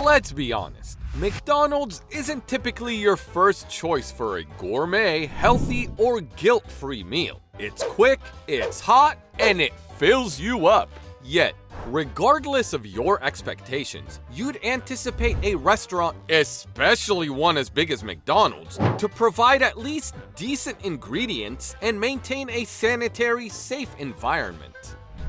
Let's be honest, McDonald's isn't typically your first choice for a gourmet, healthy, or guilt-free meal. It's quick, it's hot, and it fills you up. Yet, regardless of your expectations, you'd anticipate a restaurant, especially one as big as McDonald's, to provide at least decent ingredients and maintain a sanitary, safe environment.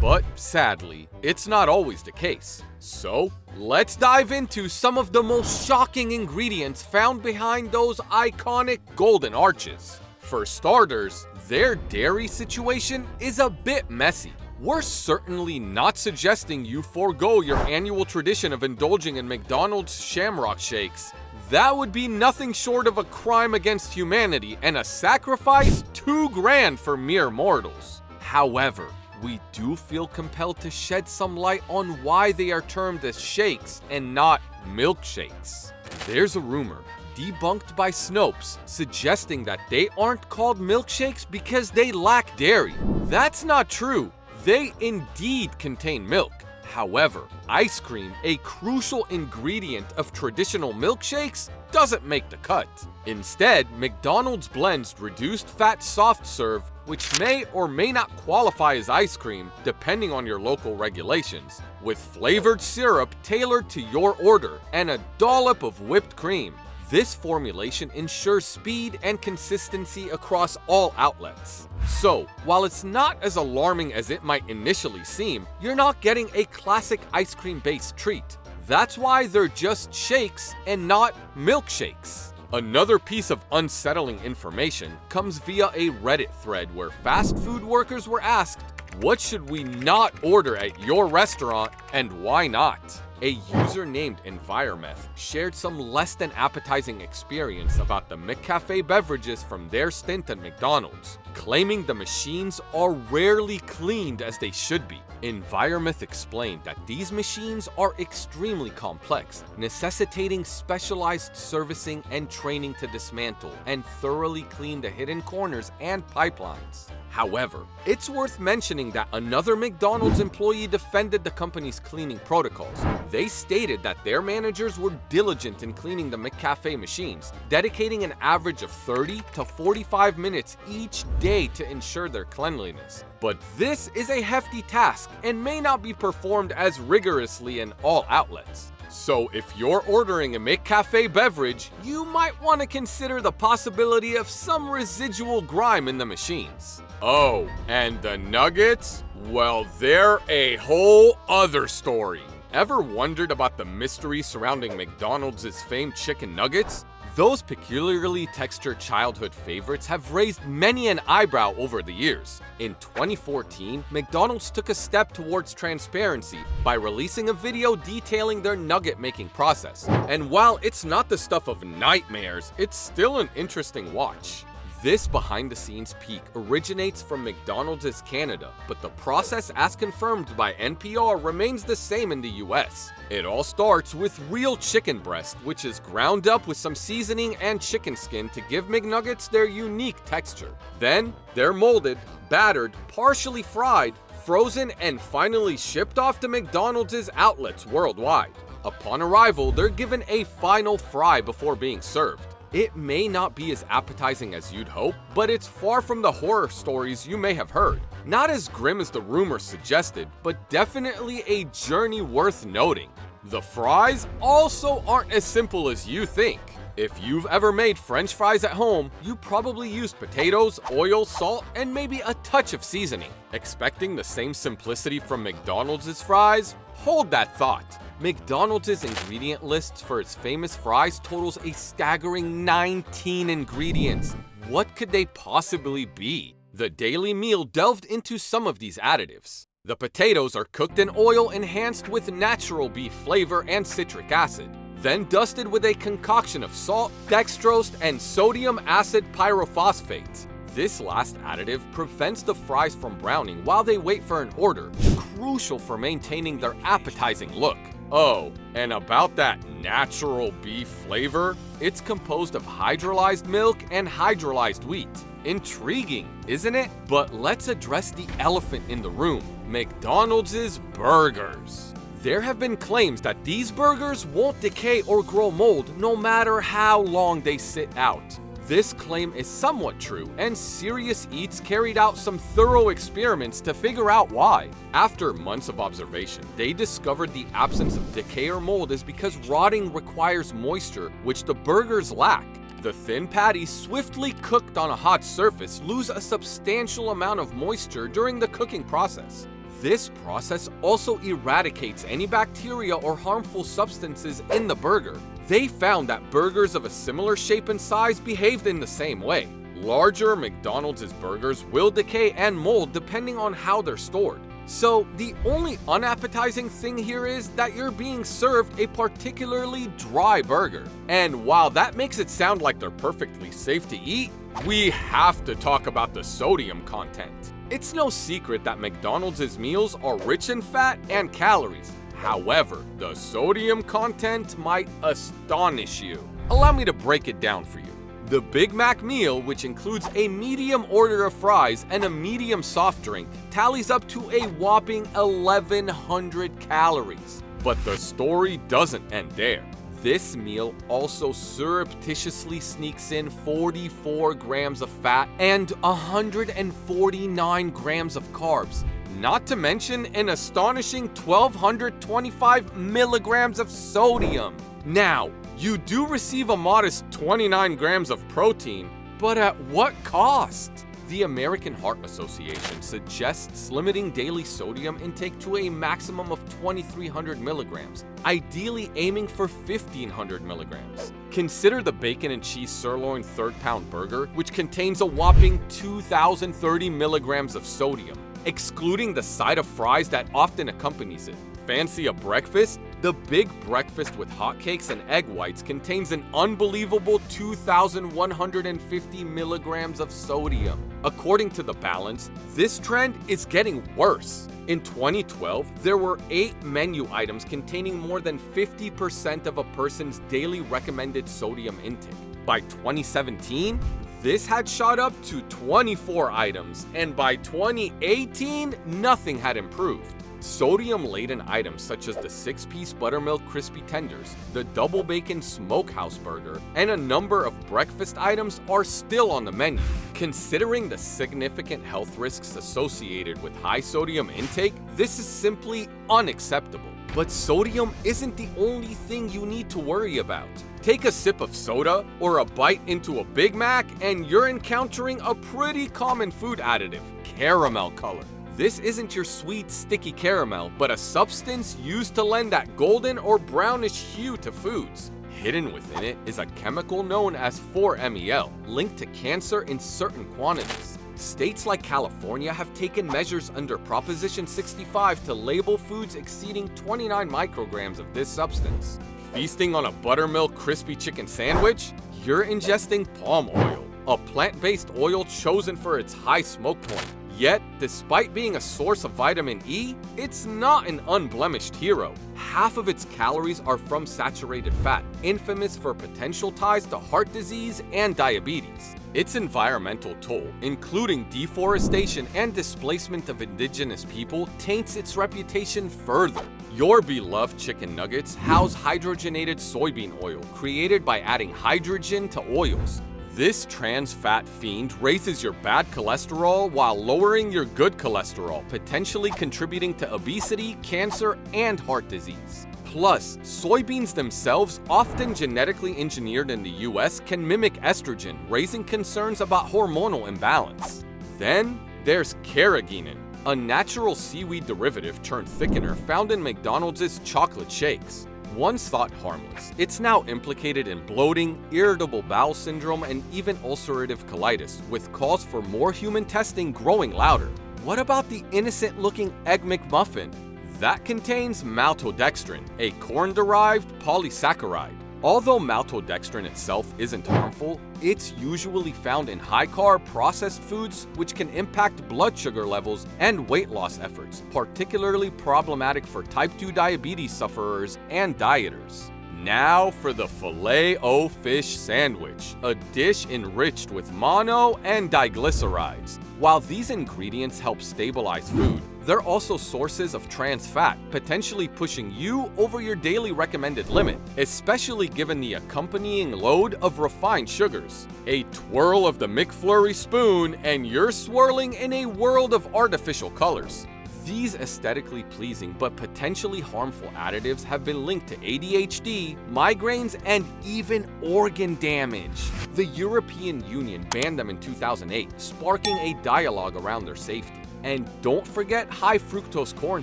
But sadly, it's not always the case. So, let's dive into some of the most shocking ingredients found behind those iconic golden arches. For starters, their dairy situation is a bit messy. We're certainly not suggesting you forego your annual tradition of indulging in McDonald's shamrock shakes. That would be nothing short of a crime against humanity and a sacrifice too grand for mere mortals. However, we do feel compelled to shed some light on why they are termed as shakes and not milkshakes. There's a rumor, debunked by Snopes, suggesting that they aren't called milkshakes because they lack dairy. That's not true. They indeed contain milk. However, ice cream, a crucial ingredient of traditional milkshakes, doesn't make the cut. Instead, McDonald's blends reduced fat soft serve, which may or may not qualify as ice cream depending on your local regulations, with flavored syrup tailored to your order and a dollop of whipped cream. This formulation ensures speed and consistency across all outlets. So, while it's not as alarming as it might initially seem, you're not getting a classic ice cream-based treat. That's why they're just shakes and not milkshakes. Another piece of unsettling information comes via a Reddit thread where fast food workers were asked, "What should we not order at your restaurant and why not?" A user named Envirometh shared some less than appetizing experience about the McCafe beverages from their stint at McDonald's, claiming the machines are rarely cleaned as they should be. Envirometh explained that these machines are extremely complex, necessitating specialized servicing and training to dismantle and thoroughly clean the hidden corners and pipelines. However, it's worth mentioning that another McDonald's employee defended the company's cleaning protocols. They stated that their managers were diligent in cleaning the McCafe machines, dedicating an average of 30 to 45 minutes each day to ensure their cleanliness. But this is a hefty task and may not be performed as rigorously in all outlets. So if you're ordering a McCafe beverage, you might want to consider the possibility of some residual grime in the machines. Oh, and the nuggets? Well, they're a whole other story. Ever wondered about the mystery surrounding McDonald's famed chicken nuggets? Those peculiarly textured childhood favorites have raised many an eyebrow over the years. In 2014, McDonald's took a step towards transparency by releasing a video detailing their nugget-making process. And while it's not the stuff of nightmares, it's still an interesting watch. This behind-the-scenes peek originates from McDonald's Canada, but the process as confirmed by NPR remains the same in the US. It all starts with real chicken breast, which is ground up with some seasoning and chicken skin to give McNuggets their unique texture. Then, they're molded, battered, partially fried, frozen, and finally shipped off to McDonald's outlets worldwide. Upon arrival, they're given a final fry before being served. It may not be as appetizing as you'd hope, but it's far from the horror stories you may have heard. Not as grim as the rumors suggested, but definitely a journey worth noting. The fries also aren't as simple as you think. If you've ever made French fries at home, you probably used potatoes, oil, salt, and maybe a touch of seasoning. Expecting the same simplicity from McDonald's fries? Hold that thought. McDonald's ingredient lists for its famous fries totals a staggering 19 ingredients. What could they possibly be? The Daily Meal delved into some of these additives. The potatoes are cooked in oil enhanced with natural beef flavor and citric acid, then dusted with a concoction of salt, dextrose, and sodium acid pyrophosphate. This last additive prevents the fries from browning while they wait for an order, crucial for maintaining their appetizing look. Oh, and about that natural beef flavor, it's composed of hydrolyzed milk and hydrolyzed wheat. Intriguing, isn't it? But let's address the elephant in the room, McDonald's burgers. There have been claims that these burgers won't decay or grow mold no matter how long they sit out. This claim is somewhat true, and Serious Eats carried out some thorough experiments to figure out why. After months of observation, they discovered the absence of decay or mold is because rotting requires moisture, which the burgers lack. The thin patties, swiftly cooked on a hot surface, lose a substantial amount of moisture during the cooking process. This process also eradicates any bacteria or harmful substances in the burger. They found that burgers of a similar shape and size behaved in the same way. Larger McDonald's burgers will decay and mold depending on how they're stored. So the only unappetizing thing here is that you're being served a particularly dry burger. And while that makes it sound like they're perfectly safe to eat, we have to talk about the sodium content. It's no secret that McDonald's meals are rich in fat and calories. However, the sodium content might astonish you. Allow me to break it down for you. The Big Mac meal, which includes a medium order of fries and a medium soft drink, tallies up to a whopping 1,100 calories. But the story doesn't end there. This meal also surreptitiously sneaks in 44 grams of fat and 149 grams of carbs, not to mention an astonishing 1,225 milligrams of sodium. Now, you do receive a modest 29 grams of protein, but at what cost? The American Heart Association suggests limiting daily sodium intake to a maximum of 2,300 milligrams, ideally aiming for 1,500 milligrams. Consider the bacon and cheese sirloin third-pound burger, which contains a whopping 2,030 milligrams of sodium, excluding the side of fries that often accompanies it. Fancy a breakfast? The Big Breakfast with hotcakes and egg whites contains an unbelievable 2,150 milligrams of sodium. According to The Balance, this trend is getting worse. In 2012, there were 8 menu items containing more than 50% of a person's daily recommended sodium intake. By 2017, this had shot up to 24 items, and by 2018, nothing had improved. Sodium-laden items such as the 6-piece buttermilk crispy tenders, the double bacon smokehouse burger, and a number of breakfast items are still on the menu. Considering the significant health risks associated with high sodium intake, this is simply unacceptable. But sodium isn't the only thing you need to worry about. Take a sip of soda or a bite into a Big Mac and you're encountering a pretty common food additive, caramel color. This isn't your sweet, sticky caramel, but a substance used to lend that golden or brownish hue to foods. Hidden within it is a chemical known as 4-MeL, linked to cancer in certain quantities. States like California have taken measures under Proposition 65 to label foods exceeding 29 micrograms of this substance. Feasting on a buttermilk crispy chicken sandwich? You're ingesting palm oil, a plant-based oil chosen for its high smoke point. Yet, despite being a source of vitamin E, it's not an unblemished hero. Half of its calories are from saturated fat, infamous for potential ties to heart disease and diabetes. Its environmental toll, including deforestation and displacement of indigenous people, taints its reputation further. Your beloved chicken nuggets house hydrogenated soybean oil, created by adding hydrogen to oils. This trans fat fiend raises your bad cholesterol while lowering your good cholesterol, potentially contributing to obesity, cancer, and heart disease. Plus, soybeans themselves, often genetically engineered in the US, can mimic estrogen, raising concerns about hormonal imbalance. Then, there's carrageenan, a natural seaweed derivative turned thickener found in McDonald's chocolate shakes. Once thought harmless, it's now implicated in bloating, irritable bowel syndrome, and even ulcerative colitis, with calls for more human testing growing louder. What about the innocent-looking Egg McMuffin? That contains maltodextrin, a corn-derived polysaccharide. Although maltodextrin itself isn't harmful, it's usually found in high-carb processed foods, which can impact blood sugar levels and weight loss efforts, particularly problematic for type 2 diabetes sufferers and dieters. Now for the Filet-O-Fish sandwich, a dish enriched with mono and diglycerides. While these ingredients help stabilize food, They're also sources of trans fat, potentially pushing you over your daily recommended limit, especially given the accompanying load of refined sugars. A twirl of the McFlurry spoon, and you're swirling in a world of artificial colors. These aesthetically pleasing but potentially harmful additives have been linked to ADHD, migraines, and even organ damage. The European Union banned them in 2008, sparking a dialogue around their safety. And don't forget high fructose corn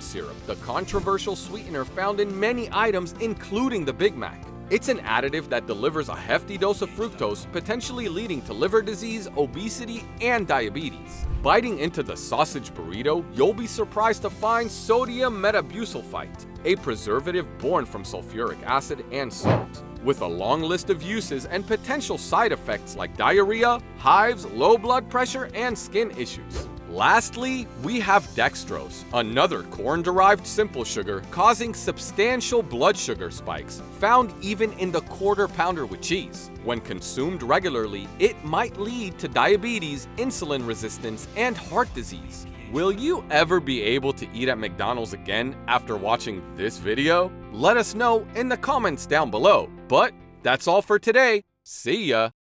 syrup, the controversial sweetener found in many items, including the Big Mac. It's an additive that delivers a hefty dose of fructose, potentially leading to liver disease, obesity, and diabetes. Biting into the sausage burrito, you'll be surprised to find sodium metabusulfite, a preservative born from sulfuric acid and salt, with a long list of uses and potential side effects like diarrhea, hives, low blood pressure, and skin issues. Lastly, we have dextrose, another corn-derived simple sugar causing substantial blood sugar spikes, found even in the quarter pounder with cheese. When consumed regularly, it might lead to diabetes, insulin resistance, and heart disease. Will you ever be able to eat at McDonald's again after watching this video? Let us know in the comments down below. But that's all for today. See ya!